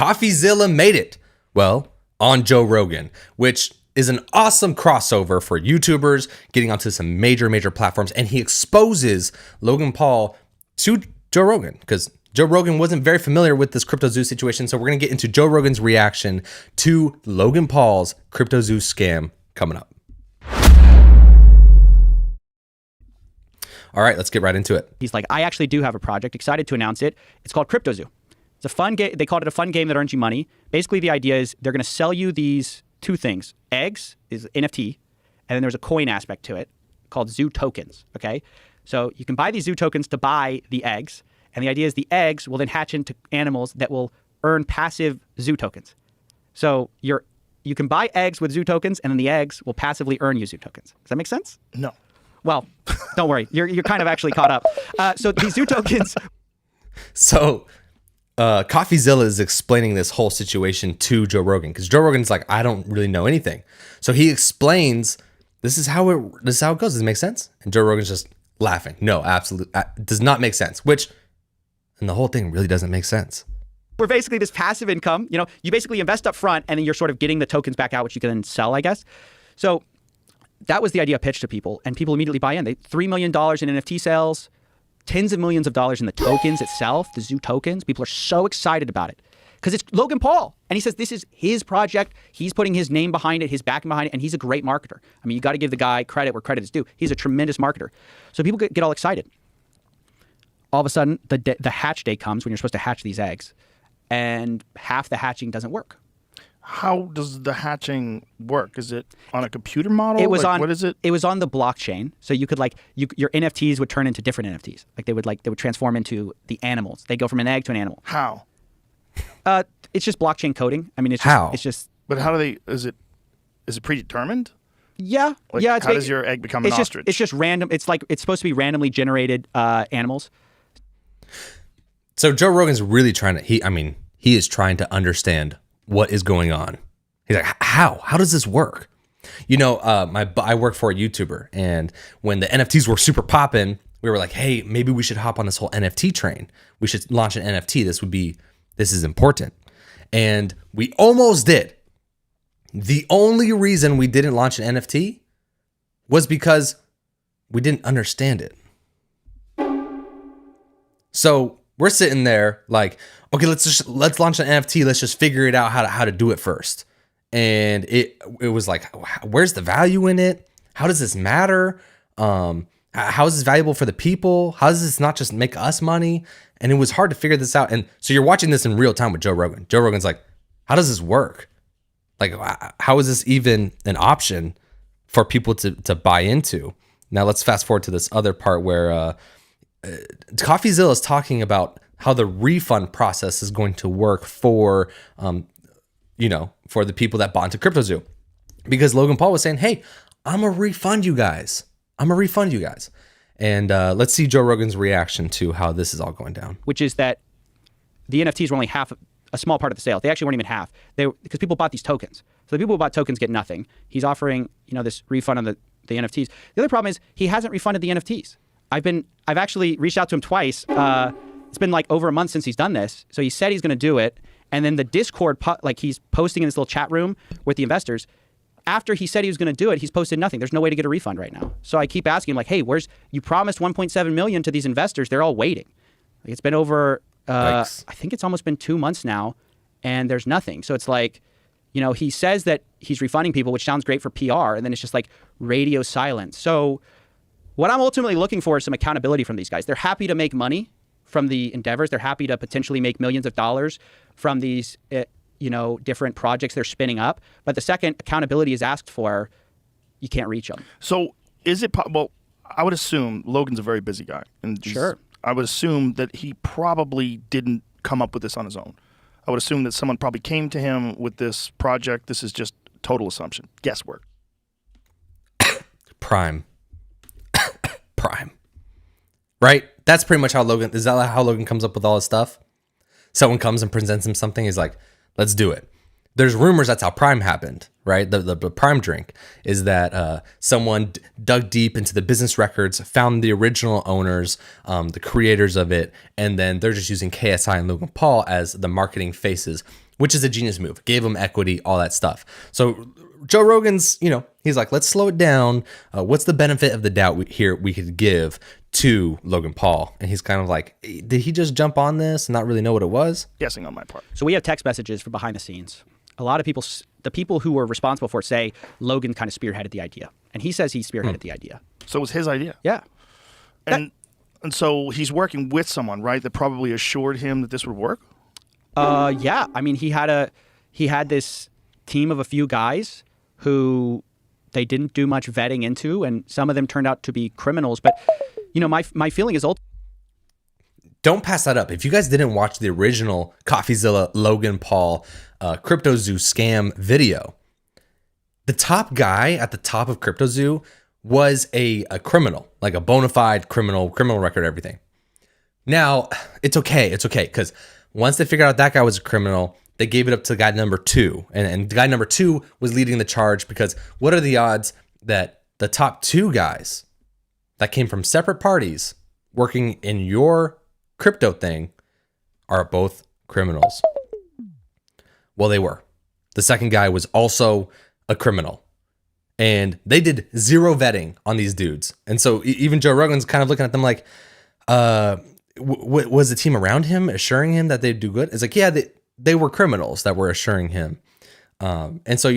Coffeezilla made it. Well, on Joe Rogan, which is an awesome crossover for YouTubers getting onto some major platforms. And he exposes Logan Paul to Joe Rogan because Joe Rogan wasn't very familiar with this CryptoZoo situation. So we're going to get into Joe Rogan's reaction to Logan Paul's CryptoZoo scam coming up. All right, let's get right into it. He's like, I actually do have a project, excited to announce it. It's called CryptoZoo. It's a fun game. They called it a fun game that earns you money. Basically, the idea is they're going to sell you these two things. Eggs is NFT, and then there's a coin aspect to it called Zoo tokens, okay? So you can buy these Zoo tokens to buy the eggs, and the idea is the eggs will then hatch into animals that will earn passive Zoo tokens. So you can buy eggs with Zoo tokens, and then the eggs will passively earn you Zoo tokens. Does that make sense? No. Well, don't worry. You're kind of actually caught up. So these Zoo tokens... So... Coffeezilla is explaining this whole situation to Joe Rogan because Joe Rogan's like, I don't really know anything. So he explains, this is how it goes. Does it make sense? And Joe Rogan's just laughing. No, absolutely. Does not make sense, and the whole thing really doesn't make sense. We're basically this passive income. You know, you basically invest up front and then you're sort of getting the tokens back out, which you can then sell, I guess. So that was the idea pitched to people, and people immediately buy in. They $3 million in NFT sales, tens of millions of dollars in the tokens itself, the Zoo tokens. People are so excited about it because it's Logan Paul. And he says this is his project. He's putting his name behind it, his backing behind it, and he's a great marketer. I mean, you got to give the guy credit where credit is due. He's a tremendous marketer. So people get all excited. All of a sudden, the hatch day comes when you're supposed to hatch these eggs, and half the hatching doesn't work. How does the hatching work? Is it on a computer model? It was on. What is it? It was on the blockchain, so you could your NFTs would turn into different NFTs. They would transform into the animals. They go from an egg to an animal. How? It's just blockchain coding. I mean, it's just. But how do they? Is it predetermined? Yeah, yeah. How does your egg become an ostrich? It's just random. It's supposed to be randomly generated animals. So Joe Rogan's really trying to. He is trying to understand what is going on. He's like, how does this work? You know, I work for a YouTuber, and when the NFTs were super popping, we were like, hey, maybe we should hop on this whole NFT train. We should launch an NFT. This is important. And we almost did. The only reason we didn't launch an NFT was because we didn't understand it. So we're sitting there like, okay, let's launch an NFT. Let's just figure it out how to do it first. And it was like, where's the value in it? How does this matter? How is this valuable for the people? How does this not just make us money? And it was hard to figure this out. And so you're watching this in real time with Joe Rogan. Joe Rogan's like, how does this work? Like, how is this even an option for people to buy into? Now let's fast forward to this other part where Coffeezilla is talking about how the refund process is going to work for, for the people that bought into CryptoZoo. Because Logan Paul was saying, hey, I'm going to refund you guys. And let's see Joe Rogan's reaction to how this is all going down. Which is that the NFTs were only a small part of the sale. They actually weren't even half. Because people bought these tokens. So the people who bought tokens get nothing. He's offering, this refund on the NFTs. The other problem is he hasn't refunded the NFTs. I've actually reached out to him twice. It's been like over a month since he's done this. So he said he's going to do it. And then the Discord, he's posting in this little chat room with the investors. After he said he was going to do it, he's posted nothing. There's no way to get a refund right now. So I keep asking him like, hey, you promised 1.7 million to these investors. They're all waiting. It's been over, I think it's almost been 2 months now, and there's nothing. So it's like, he says that he's refunding people, which sounds great for PR. And then it's just like radio silence. So what I'm ultimately looking for is some accountability from these guys. They're happy to make money from the endeavors. They're happy to potentially make millions of dollars from these, different projects they're spinning up. But the second accountability is asked for, you can't reach them. So is it possible? I would assume Logan's a very busy guy. And sure. I would assume that he probably didn't come up with this on his own. I would assume that someone probably came to him with this project. This is just total assumption. Guesswork. Prime. Right? That's pretty much how is that how Logan comes up with all his stuff? Someone comes and presents him something. He's like, let's do it. There's rumors that's how Prime happened. right? The prime drink is that someone dug deep into the business records, found the original owners, the creators of it, and then they're just using KSI and Logan Paul as the marketing faces, which is a genius move. Gave them equity, all that stuff. So Joe Rogan's, he's like, let's slow it down. What's the benefit of the doubt we could give to Logan Paul? And he's kind of like, did he just jump on this and not really know what it was? Guessing on my part. So we have text messages from behind the scenes. A lot of people, the people who were responsible for it say Logan kind of spearheaded the idea. And he says he spearheaded the idea. So it was his idea. Yeah. And so he's working with someone, right, that probably assured him that this would work? Yeah. I mean, he had this team of a few guys who they didn't do much vetting into, and some of them turned out to be criminals. But, my feeling is ultimately, don't pass that up. If you guys didn't watch the original Coffeezilla Logan Paul CryptoZoo scam video, the top guy at the top of CryptoZoo was a criminal, like a bona fide criminal record, everything. Now, it's okay, because once they figured out that guy was a criminal, they gave it up to guy number 2. And guy number 2 was leading the charge, because what are the odds that the top 2 guys that came from separate parties working in your crypto thing are both criminals? Well, they were. The second guy was also a criminal, and they did zero vetting on these dudes. And so even Joe Rogan's kind of looking at them like, was the team around him assuring him that they'd do good? It's like, yeah, they were criminals that were assuring him. And so,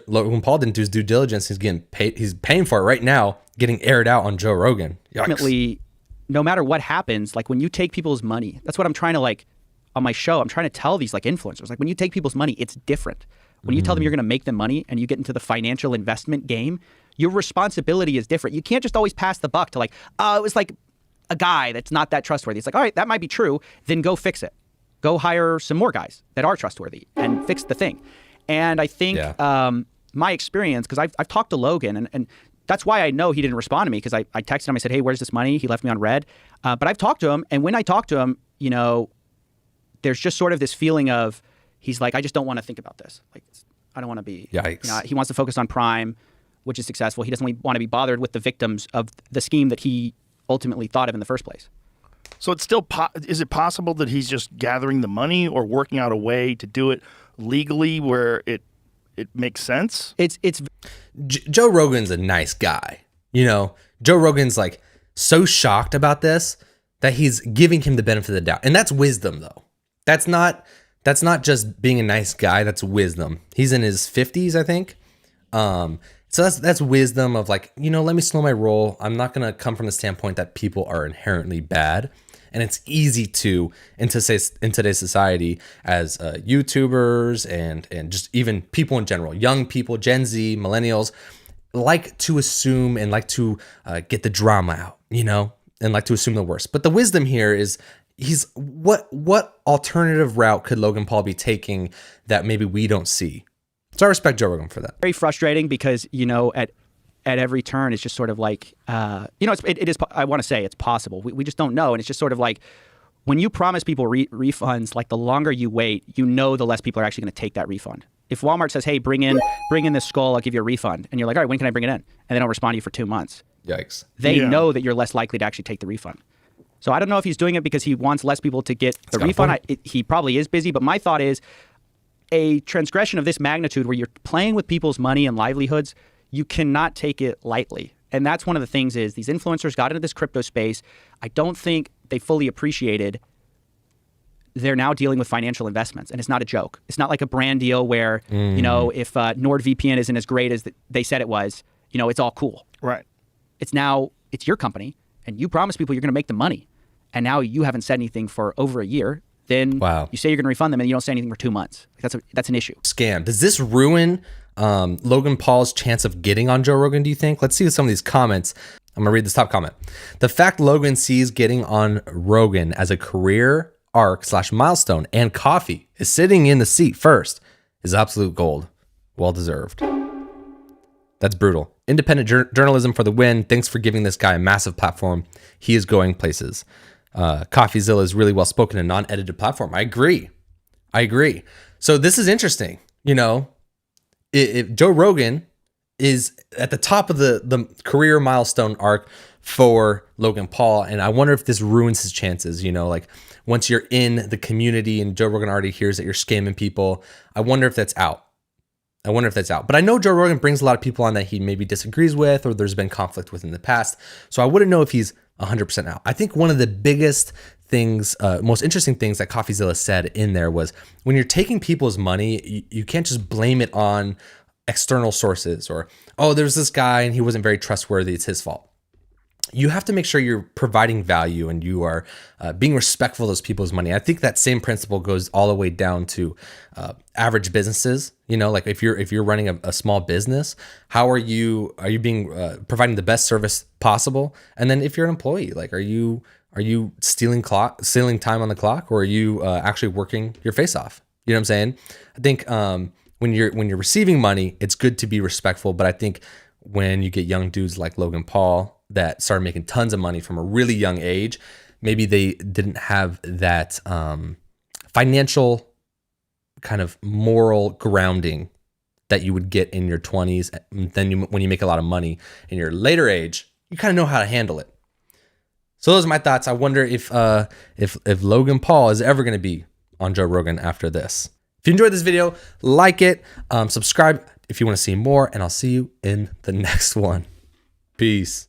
Logan Paul didn't do his due diligence. He's getting paid. He's paying for it right now, getting aired out on Joe Rogan. Yikes. ultimately, no matter what happens, like when you take people's money, that's what I'm trying to on my show, I'm trying to tell these influencers, when you take people's money, it's different. When you tell them you're going to make them money and you get into the financial investment game, your responsibility is different. You can't just always pass the buck to it was a guy that's not that trustworthy. It's like, all right, that might be true. Then go fix it. Go hire some more guys that are trustworthy and fix the thing. And I think my experience, because I've talked to Logan, and that's why I know he didn't respond to me, because I texted him. I said, hey, where's this money? He left me on red. But I've talked to him. And when I talk to him, there's just sort of this feeling of, he's like, I just don't want to think about this. I don't want to be. Yikes. He wants to focus on Prime, which is successful. He doesn't want to be bothered with the victims of the scheme that he ultimately thought of in the first place. So it's still is it possible that he's just gathering the money or working out a way to do it legally where it makes sense? It's Joe Rogan's a nice guy. Joe Rogan's so shocked about this that he's giving him the benefit of the doubt. And that's wisdom, though. That's not just being a nice guy. That's wisdom. He's in his 50s, I think. So that's wisdom of let me slow my roll. I'm not going to come from the standpoint that people are inherently bad. And it's easy to, in today's society, as YouTubers and just even people in general, young people, Gen Z, millennials, like to assume and like to get the drama out, and like to assume the worst. But the wisdom here is, what alternative route could Logan Paul be taking that maybe we don't see? So I respect Joe Rogan for that. very frustrating because, at every turn, it's just sort of it is, I want to say it's possible. We just don't know. And it's just sort of when you promise people refunds, the longer you wait, the less people are actually going to take that refund. If Walmart says, hey, bring in this skull, I'll give you a refund. And you're like, all right, when can I bring it in? And they don't respond to you for 2 months. Yikes. They know that you're less likely to actually take the refund. So I don't know if he's doing it because he wants less people to get the refund. He probably is busy. But my thought is, a transgression of this magnitude where you're playing with people's money and livelihoods, you cannot take it lightly. And that's one of the things is these influencers got into this crypto space. I don't think they fully appreciated they're now dealing with financial investments. And it's not a joke. It's not like a brand deal where, if NordVPN isn't as great as they said it was, it's all cool. Right. It's your company and you promise people you're going to make the money. And now you haven't said anything for over a year. Then you say you're going to refund them and you don't say anything for 2 months. That's an issue. Scam. Does this ruin Logan Paul's chance of getting on Joe Rogan, do you think? Let's see some of these comments. I'm going to read this top comment. The fact Logan sees getting on Rogan as a career arc / milestone and coffee is sitting in the seat first is absolute gold. Well deserved. That's brutal. Independent journalism for the win. Thanks for giving this guy a massive platform. He is going places. Coffeezilla is really well spoken and non-edited platform. I agree. So this is interesting. if Joe Rogan is at the top of the career milestone arc for Logan Paul, and I wonder if this ruins his chances. You know, like once you're in the community and Joe Rogan already hears that you're scamming people, I wonder if that's out. But I know Joe Rogan brings a lot of people on that he maybe disagrees with or there's been conflict with in the past. So I wouldn't know if he's 100% out. I think one of the biggest things, most interesting things that Coffeezilla said in there was when you're taking people's money, you can't just blame it on external sources or, oh, there's this guy and he wasn't very trustworthy, it's his fault. You have to make sure you're providing value and you are being respectful of those people's money. I think that same principle goes all the way down to average businesses. You know, like if you're running a small business, how are you being providing the best service possible? And then if you're an employee, like are you stealing time on the clock, or are you actually working your face off? You know what I'm saying? I think when you're receiving money, it's good to be respectful. But I think when you get young dudes like Logan Paul that started making tons of money from a really young age, maybe they didn't have that financial kind of moral grounding that you would get in your 20s. And then when you make a lot of money in your later age, you kind of know how to handle it. So those are my thoughts. I wonder if Logan Paul is ever going to be on Joe Rogan after this. If you enjoyed this video, like it, subscribe if you want to see more, and I'll see you in the next one. Peace.